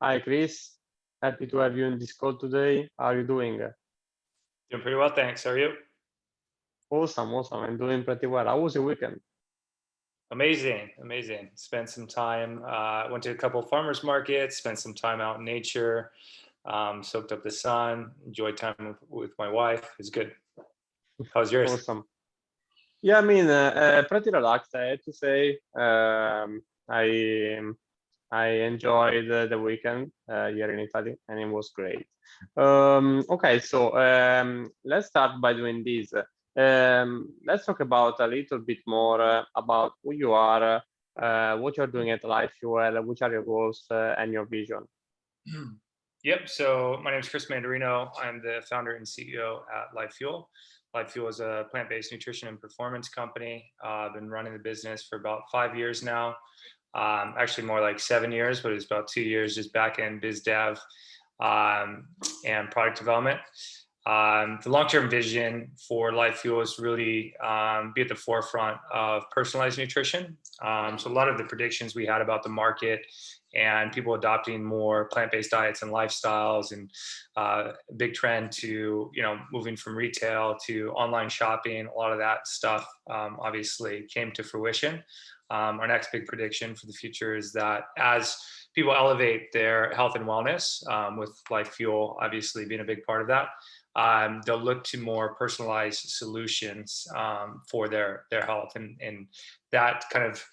Hi, Chris. Happy to have you in this call today. How are you doing? Doing pretty well, thanks. How are you? Awesome, awesome. I'm doing pretty well. How was your weekend? Amazing, amazing. Spent some time, went to a couple of farmers markets, spent some time out in nature, soaked up the sun, enjoyed time with my wife. It was good. How was yours? Awesome. Yeah, I mean, pretty relaxed, I have to say. I enjoyed the weekend here in Italy, and it was great. Okay, so let's start by doing this. Let's talk about a little bit more about who you are, what you're doing at Lyfefuel, which are your goals and your vision. Yep. So my name is Chris Mandarino. I'm the founder and CEO at Lyfefuel. Lyfefuel is a plant-based nutrition and performance company. I've been running the business for about 5 years now. Actually, more like 7 years, but it's about 2 years just back end biz dev and product development. The long-term vision for Lyfefuel is really be at the forefront of personalized nutrition. So a lot of the predictions we had about the market and people adopting more plant-based diets and lifestyles, and big trend to moving from retail to online shopping, a lot of that stuff obviously came to fruition. Our next big prediction for the future is that as people elevate their health and wellness, with Lyfefuel obviously being a big part of that, they'll look to more personalized solutions for their health, and that kind of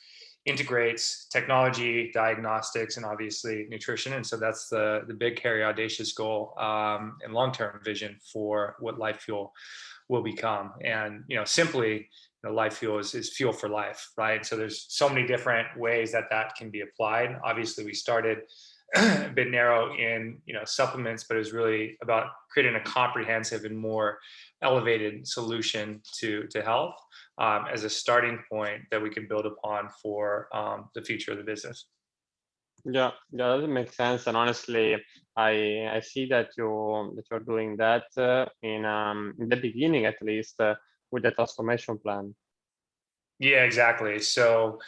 integrates technology, diagnostics, and obviously nutrition. And so that's the big, hairy, audacious goal and long-term vision for what Lyfefuel will become. And simply, Lyfefuel is fuel for life, right? So there's so many different ways that can be applied. Obviously, we started a bit narrow in supplements, but it was really about creating a comprehensive and more elevated solution to health as a starting point that we can build upon for the future of the business. Yeah, that makes sense. And honestly, I see that you're doing that in the beginning at least with the transformation plan. Yeah, exactly. So,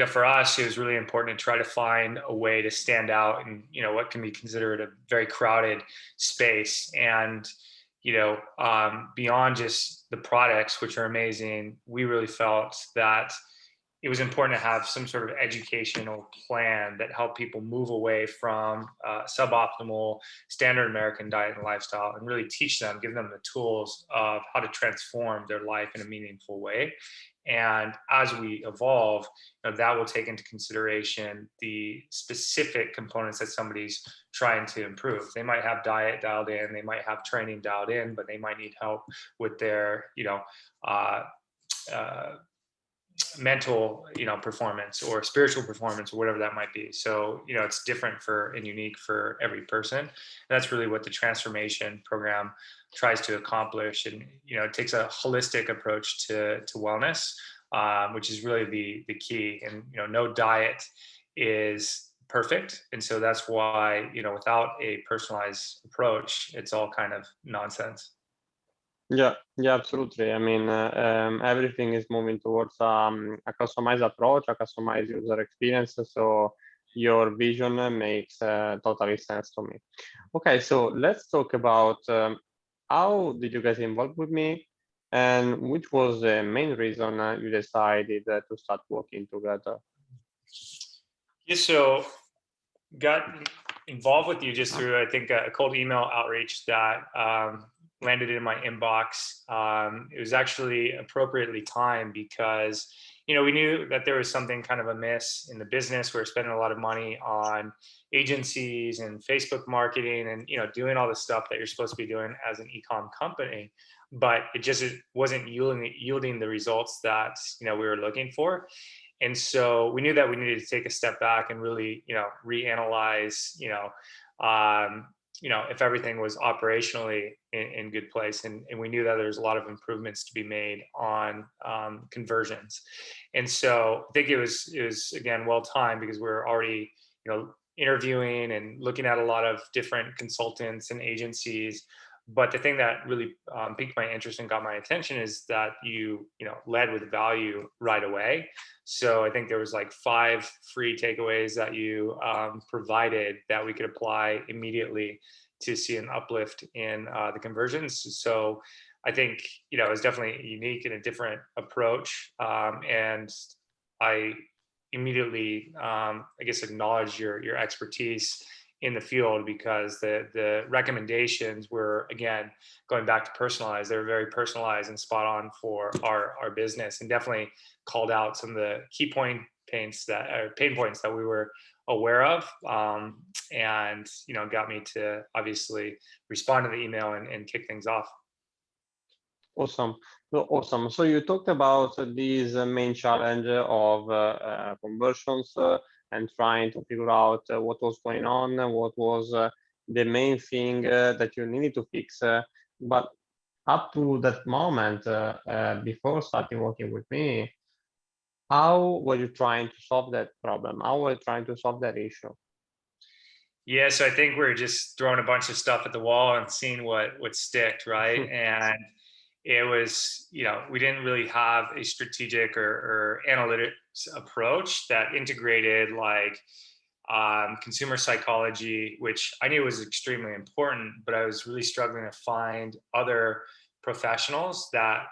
for us, it was really important to try to find a way to stand out in, what can be considered a very crowded space. And, beyond just the products, which are amazing, we really felt that it was important to have some sort of educational plan that helped people move away from suboptimal standard American diet and lifestyle, and really teach them, give them the tools of how to transform their life in a meaningful way. And as we evolve, that will take into consideration the specific components that somebody's trying to improve. They might have diet dialed in, they might have training dialed in, but they might need help with their, uh, uh, mental performance or spiritual performance or whatever that might be. So it's different for and unique for every person, and that's really what the transformation program tries to accomplish. And it takes a holistic approach to wellness, which is really the key. And no diet is perfect, and so that's why without a personalized approach, it's all kind of nonsense. Yeah, absolutely. I mean, everything is moving towards a customized approach, a customized user experience. So your vision makes totally sense to me. Okay, so let's talk about how did you get involved with me, and which was the main reason you decided to start working together. Yeah, so got involved with you just through, I think, a cold email outreach that landed in my inbox. It was actually appropriately timed because, we knew that there was something kind of amiss in the business. We were spending a lot of money on agencies and Facebook marketing and, doing all the stuff that you're supposed to be doing as an e-com company, but it wasn't yielding the results that, we were looking for. And so we knew that we needed to take a step back and really, reanalyze, if everything was operationally in good place. And we knew that there's a lot of improvements to be made on conversions. And so I think it was again, well timed, because we're already, interviewing and looking at a lot of different consultants and agencies But the thing that really piqued my interest and got my attention is that you know led with value right away. So I think there was like 5 free takeaways that you provided that we could apply immediately to see an uplift in the conversions. So I think you know it's definitely unique and a different approach, and I immediately I guess acknowledge your expertise in the field, because the recommendations were, again, going back to personalized. They were very personalized and spot on for our business, and definitely called out some of the key pain points that we were aware of, and you know got me to obviously respond to the email and kick things off. Awesome. Awesome. So you talked about this main challenge of conversions and trying to figure out what was going on, what was the main thing that you needed to fix. But up to that moment, before starting working with me, how were you trying to solve that problem? How were you trying to solve that issue? Yeah, so I think we're just throwing a bunch of stuff at the wall and seeing what sticked, right? And it was, you know, we didn't really have a strategic or analytics approach that integrated like consumer psychology, which I knew was extremely important, but I was really struggling to find other professionals that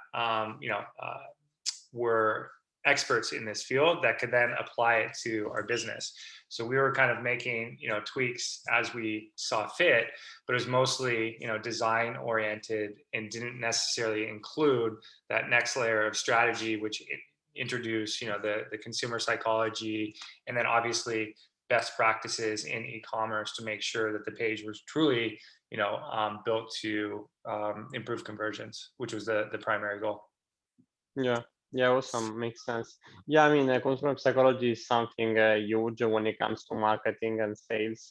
were experts in this field that could then apply it to our business. So we were kind of making, you know, tweaks as we saw fit, but it was mostly, you know, design oriented and didn't necessarily include that next layer of strategy, which introduced, you know, the consumer psychology, and then obviously best practices in e-commerce to make sure that the page was truly, you know, built to improve conversions, which was the primary goal. Yeah, yeah, awesome. Makes sense. Yeah, I mean, consumer psychology is something huge when it comes to marketing and sales,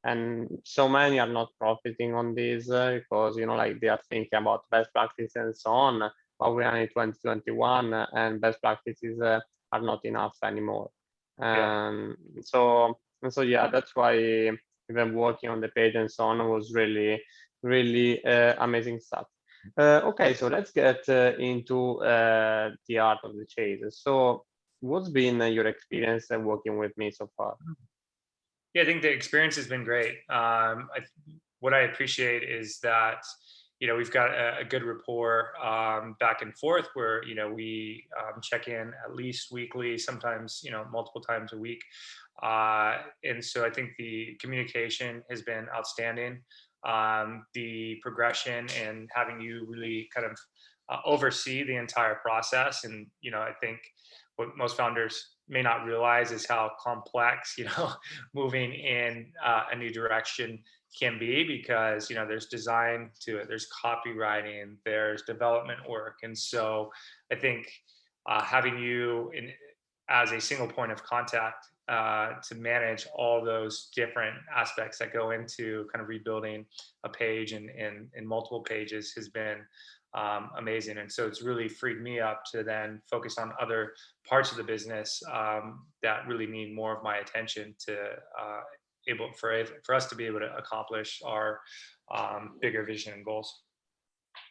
and so many are not profiting on this because like they are thinking about best practices and so on. But we are in 2021, and best practices are not enough anymore. Yeah. So yeah, that's why even working on the page and so on was really amazing stuff. Okay, so let's get into the art of the chase. So, what's been your experience working with me so far? Yeah, I think the experience has been great. What I appreciate is that you know we've got a good rapport back and forth, where you know we check in at least weekly, sometimes you know multiple times a week, and so I think the communication has been outstanding. The progression and having you really kind of oversee the entire process, and you know I think what most founders may not realize is how complex you know moving in a new direction can be, because you know there's design to it, there's copywriting, there's development work, and so I think having you in as a single point of contact to manage all those different aspects that go into kind of rebuilding a page and multiple pages has been amazing. And so it's really freed me up to then focus on other parts of the business that really need more of my attention to able for us to be able to accomplish our bigger vision and goals.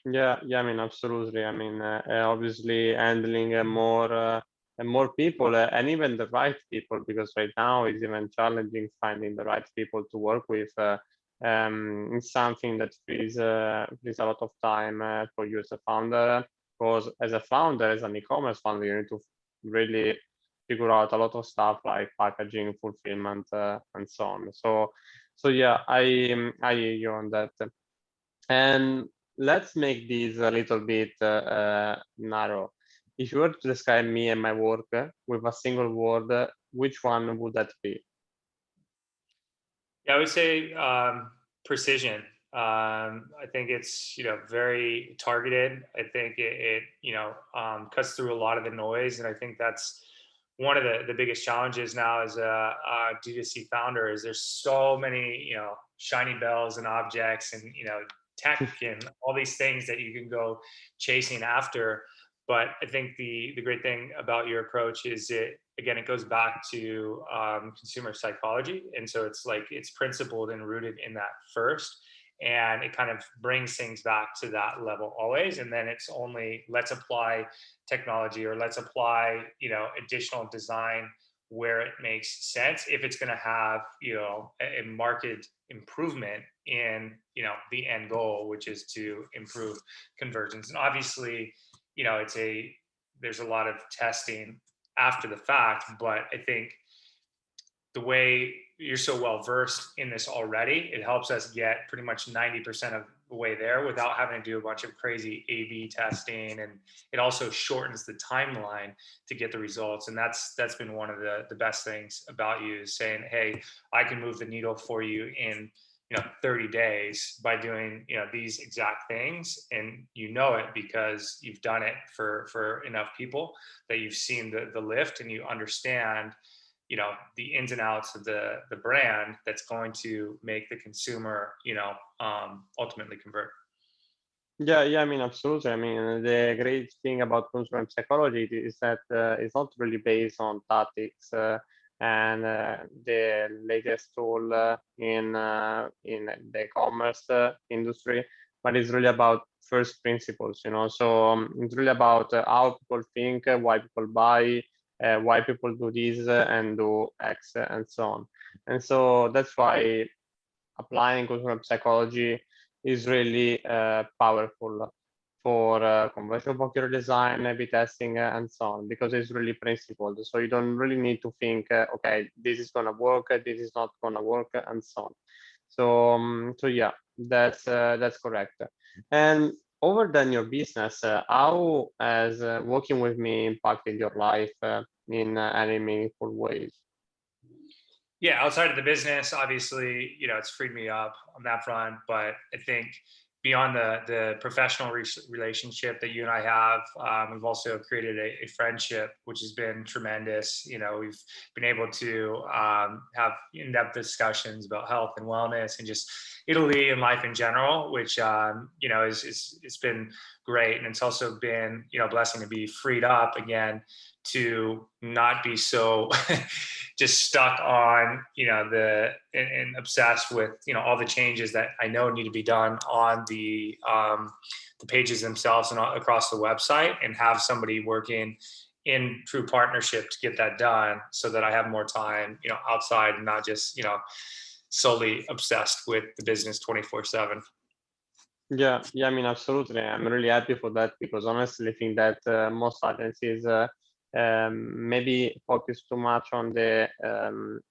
Yeah, yeah, I mean, absolutely. I mean, obviously handling more and more people and even the right people, because right now it's even challenging finding the right people to work with. It's something that frees a lot of time for you as a founder, because as a founder, as an e-commerce founder, you need to really figure out a lot of stuff like packaging, fulfillment, and so on. So yeah, I hear you on that. And let's make this a little bit narrow. If you were to describe me and my work with a single word, which one would that be? Yeah, I would say precision. I think it's you know very targeted. I think it you know cuts through a lot of the noise, and I think that's one of the biggest challenges now as a D2C founder. Is there's so many you know shiny bells and objects, and you know tech and all these things that you can go chasing after. But I think the great thing about your approach is it again it goes back to consumer psychology, and so it's like it's principled and rooted in that first, and it kind of brings things back to that level always. And then it's only let's apply technology, or let's apply, additional design where it makes sense, if it's going to have, a market improvement in, the end goal, which is to improve conversions. And obviously, there's a lot of testing after the fact, but I think the way you're so well versed in this already, it helps us get pretty much 90% of the way there without having to do a bunch of crazy A/B testing, and it also shortens the timeline to get the results. And that's been one of the best things about you, is saying, hey, I can move the needle for you in 30 days by doing these exact things, and it because you've done it for enough people that you've seen the lift, and you understand the ins and outs of the brand that's going to make the consumer ultimately convert. Yeah, I mean, absolutely. I mean, the great thing about consumer psychology is that it's not really based on tactics and the latest tool in the commerce industry, but it's really about first principles. So it's really about how people think, why people buy, why people do this and do X and so on. And so that's why applying consumer psychology is really powerful for conversion bookkeeper design, A/B testing, and so on, because it's really principled. So you don't really need to think, okay, this is gonna work, this is not gonna work, and so on. So yeah, that's correct. And over than your business, how has working with me impacted your life in any meaningful ways? Yeah, outside of the business, obviously, it's freed me up on that front. But I think beyond the professional relationship that you and I have, we've also created a friendship, which has been tremendous. We've been able to have in-depth discussions about health and wellness, and just Italy and life in general, which is it's been great. And it's also been a blessing to be freed up again, to not be so just stuck on and obsessed with all the changes that I know need to be done on the pages themselves and across the website, and have somebody working in true partnership to get that done, so that I have more time outside, and not just solely obsessed with the business 24/7. Yeah, I mean, absolutely. I'm really happy for that, because honestly, I think that most agencies maybe focus too much on the,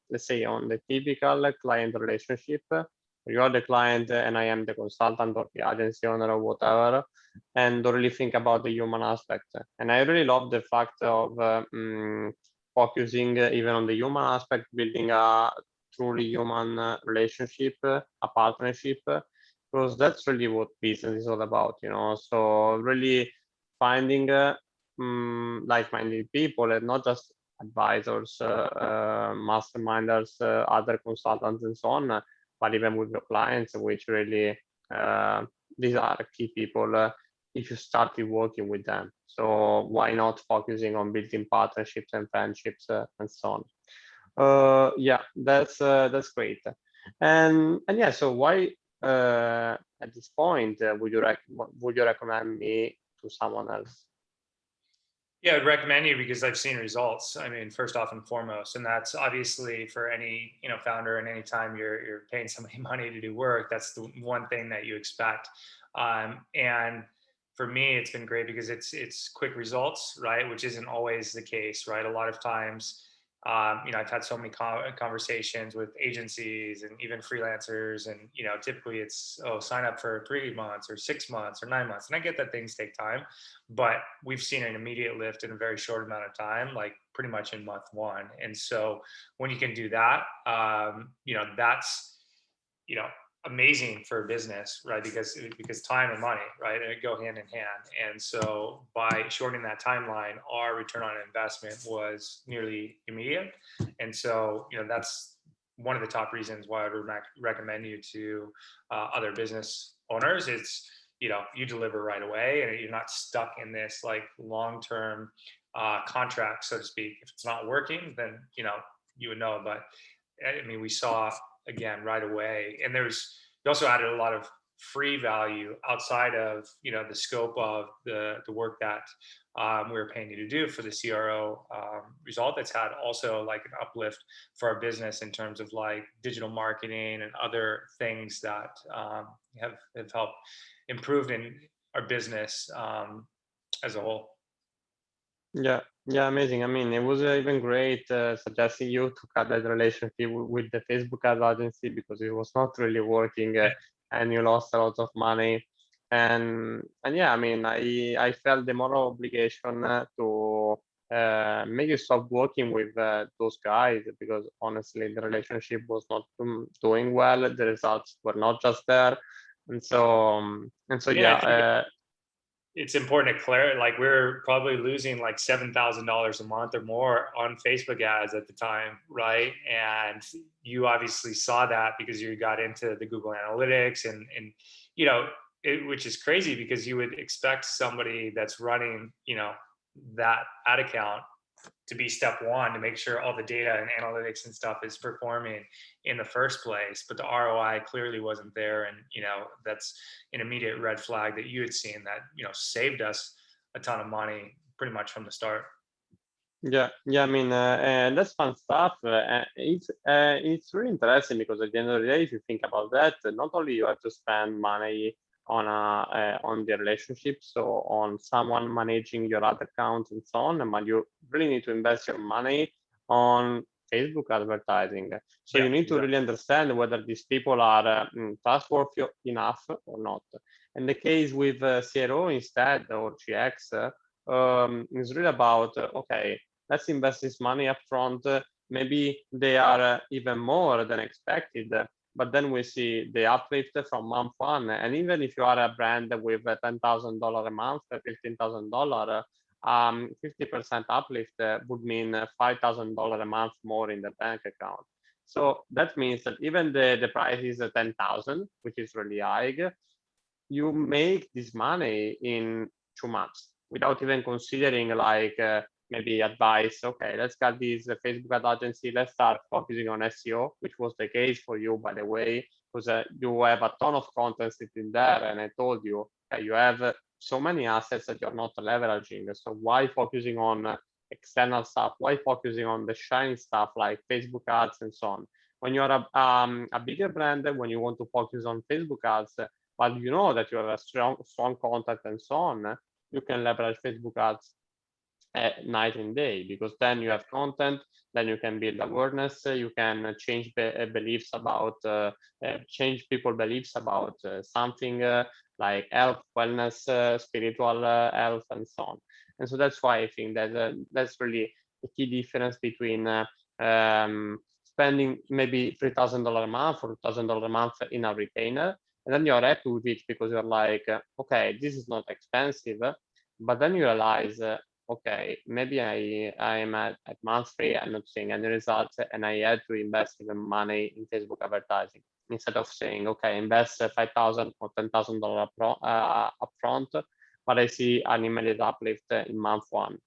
let's say, on the typical client relationship. You are the client and I am the consultant or the agency owner or whatever, and don't really think about the human aspect. And I really love the fact of focusing even on the human aspect, building a truly human relationship, a partnership, because that's really what business is all about. So really finding like-minded people, and not just advisors, masterminders, other consultants, and so on, but even with your clients, which really these are key people if you started working with them. So why not focusing on building partnerships and friendships and so on? Yeah, that's great. And yeah, so why at this point would you recommend me to someone else? Yeah, I'd recommend you because I've seen results. I mean, first off and foremost, and that's obviously for any founder, and anytime you're paying somebody money to do work, that's the one thing that you expect. And for me, it's been great because it's quick results, right? Which isn't always the case, right? A lot of times, I've had so many conversations with agencies and even freelancers, and typically it's, oh, sign up for 3 months or 6 months or 9 months, and I get that things take time, but we've seen an immediate lift in a very short amount of time, like pretty much in month one. And so when you can do that, that's you know amazing for a business, right? Because time and money, right, go hand in hand. And so by shortening that timeline, our return on investment was nearly immediate. And so that's one of the top reasons why I would recommend you to other business owners. It's you deliver right away, and you're not stuck in this like long-term contract, so to speak. If it's not working, then you would know. But I mean, we saw again right away, and we also added a lot of free value outside of, the scope of the work that we were paying you to do for the CRO result. That's had also like an uplift for our business in terms of like digital marketing and other things that have helped improve in our business as a whole. Yeah, yeah, amazing. I mean, it was even great suggesting you to cut that relationship with the Facebook ad agency because it was not really working, and you lost a lot of money. And yeah, I mean, I felt the moral obligation to make you stop working with those guys because honestly, the relationship was not doing well. The results were not just there, and so Yeah, I think yeah. it's important to clarify, like we're probably losing like $7,000 a month or more on Facebook ads at the time, right? And you obviously saw that because you got into the Google Analytics and which is crazy because you would expect somebody that's running, that ad account to be step one to make sure all the data and analytics and stuff is performing in the first place, but the ROI clearly wasn't there. And that's an immediate red flag that you had seen that saved us a ton of money pretty much from the start. Yeah, yeah. I mean, and that's fun stuff. It's really interesting because at the end of the day, if you think about that, not only you have to spend money on the relationship, so on someone managing your ad account and so on, but you really need to invest your money on Facebook advertising. So Yeah, you need to exactly. really understand whether these people are trustworthy enough or not. In the case with CRO instead or GX, it's really about okay, let's invest this money up front. Maybe they are even more than expected, but then we see the uplift from month one. And even if you are a brand with $10,000 a month, $15,000, 50% uplift would mean $5,000 a month more in the bank account. So that means that even the price is 10,000, which is really high, you make this money in 2 months without even considering like maybe advice. Okay, let's get this Facebook ad agency. Let's start focusing on SEO, which was the case for you, by the way, because you have a ton of content sitting there. And I told you you have so many assets that you're not leveraging. So why focusing on external stuff? Why focusing on the shiny stuff like Facebook ads and so on? When you're a bigger brand, when you want to focus on Facebook ads, but you know that you have a strong content and so on, you can leverage Facebook ads night and day because then you have content, then you can build awareness, you can change beliefs about, change people beliefs about something like health, wellness, spiritual health, and so on. And so that's why I think that that's really the key difference between spending maybe $3,000 a month or $2,000 a month in a retainer, and then you're happy with it because you're like, okay, this is not expensive, but then you realize, okay, maybe I am at month 3, I'm not seeing any results, and I had to invest even money in Facebook advertising instead of saying, okay, invest $5,000 or $10,000 upfront, but I see an immediate uplift in month 1,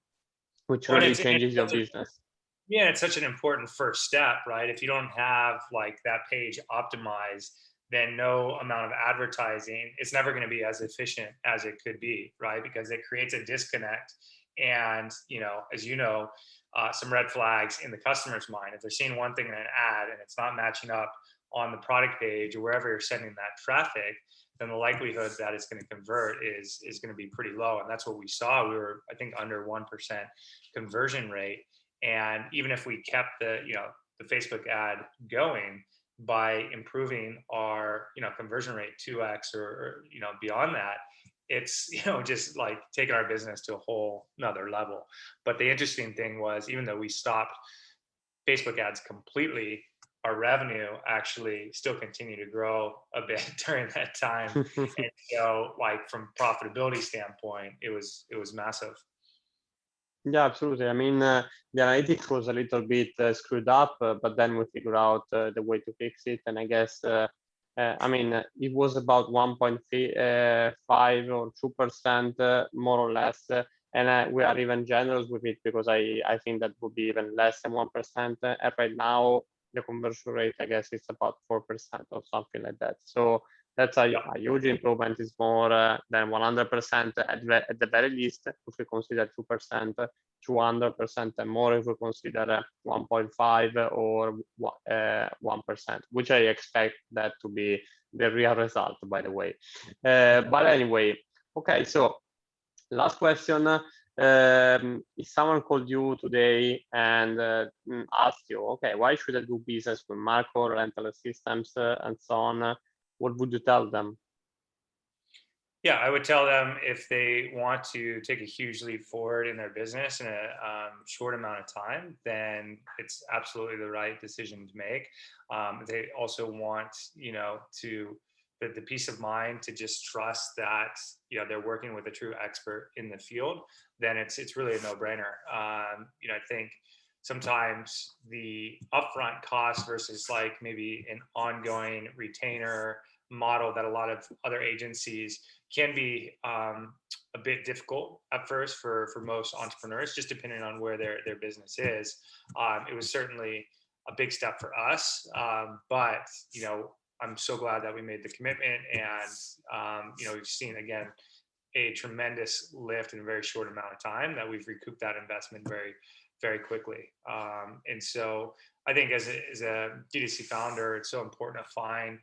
which Well, really changes your business. Yeah, it's such an important first step, right? If you don't have like that page optimized, then no amount of advertising, it's never going to be as efficient as it could be, right? Because it creates a disconnect. And, as some red flags in the customer's mind. If they're seeing one thing in an ad and it's not matching up on the product page or wherever you're sending that traffic, then the likelihood that it's going to convert is going to be pretty low. And that's what we saw. We were, I think, under 1% conversion rate. And even if we kept the Facebook ad going by improving our conversion rate 2x or beyond that, it's just like taking our business to a whole nother level. But the interesting thing was, even though we stopped Facebook ads completely, our revenue actually still continued to grow a bit during that time. And so, like, from profitability standpoint, it was massive. Yeah, absolutely. I mean, the analytics was a little bit screwed up, but then we figured out the way to fix it. And I guess, I mean, it was about 1.5 or 2%, more or less. And we are even generous with it because I think that would be even less than 1%. And right now, the conversion rate, I guess, is about 4% or something like that. So That's a huge improvement. It's more than 100% at the very least, if we consider 2%, 200% and more if we consider 1.5 or 1%, which I expect that to be the real result, by the way. But anyway, okay, so last question. If someone called you today and asked you, okay, why should I do business with Marco, rental systems, and so on, what would you tell them? Yeah, I would tell them if they want to take a huge leap forward in their business in a short amount of time, then it's absolutely the right decision to make. They also want, to the peace of mind to just trust that, they're working with a true expert in the field. Then it's really a no-brainer. I think sometimes the upfront cost versus like maybe an ongoing retainer model that a lot of other agencies can be a bit difficult at first for most entrepreneurs, just depending on where their business is. It was certainly a big step for us, but I'm so glad that we made the commitment, and we've seen again a tremendous lift in a very short amount of time, that we've recouped that investment very, very quickly. And so I think as a D2C founder, it's so important to find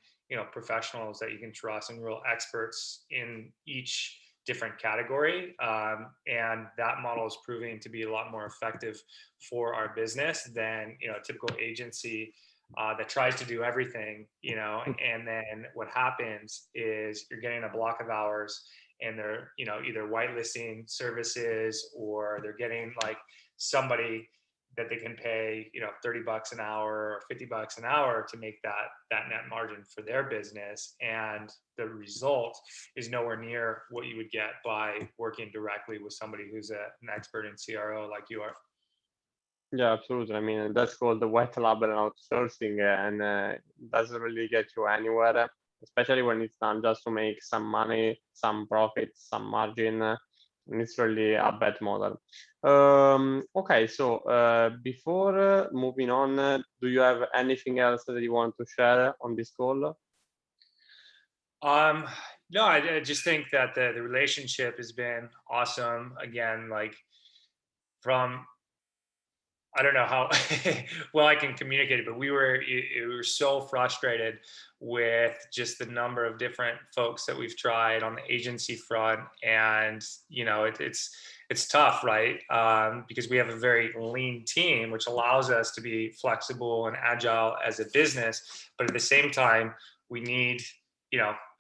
professionals that you can trust and real experts in each different category. And that model is proving to be a lot more effective for our business than a typical agency that tries to do everything, and then what happens is you're getting a block of hours and they're either whitelisting services, or they're getting like somebody that they can pay $30 an hour or $50 an hour to make that net margin for their business, and the result is nowhere near what you would get by working directly with somebody who's an expert in CRO like you are. Yeah, absolutely. I mean, that's called the white label outsourcing, and doesn't really get you anywhere, especially when it's done just to make some money, some profit, some margin. And it's really a bad model. Okay, so before moving on, do you have anything else that you want to share on this call? No, I just think that the relationship has been awesome. Again, like from, I don't know how well I can communicate it, but we were so frustrated with just the number of different folks that we've tried on the agency front, and it's tough, right? Because we have a very lean team, which allows us to be flexible and agile as a business, but at the same time, we need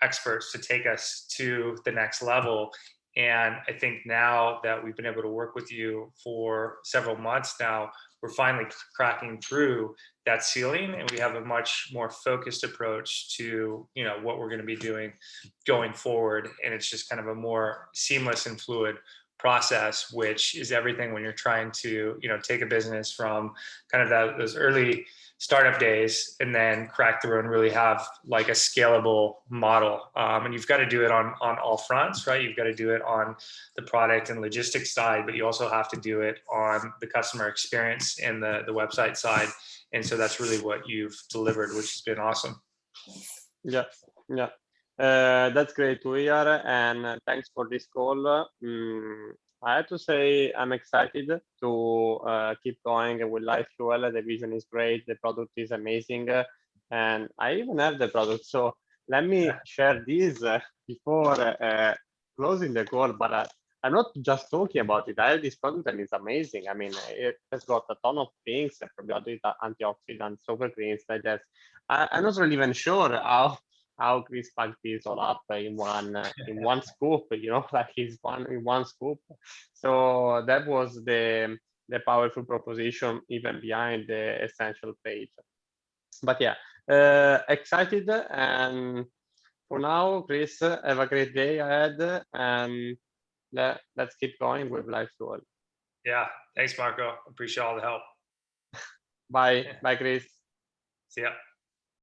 experts to take us to the next level. And I think now that we've been able to work with you for several months now, we're finally cracking through that ceiling, and we have a much more focused approach to what we're going to be doing going forward. And it's just kind of a more seamless and fluid process, which is everything when you're trying to take a business from kind of those early startup days and then crack through and really have like a scalable model. And you've got to do it on all fronts, right? You've got to do it on the product and logistics side, but you also have to do it on the customer experience and the website side. And so that's really what you've delivered, which has been awesome. Yeah. That's great to hear, and thanks for this call. I have to say I'm excited to keep going with Lyfefuel. The vision is great, the product is amazing, and I even have the product. So let me share this before closing the call. But I'm not just talking about it. I have this product and it's amazing. I mean, it has got a ton of things, probiotic, antioxidants, super greens, like that. I'm not really even sure how Chris packed this all up in one scoop, like he's in one scoop. So that was the powerful proposition even behind the essential page. But yeah, excited, and for now, Chris, have a great day ahead, and let's keep going with Lyfefuel. Yeah, thanks, Marco. Appreciate all the help. Bye, Chris. See ya.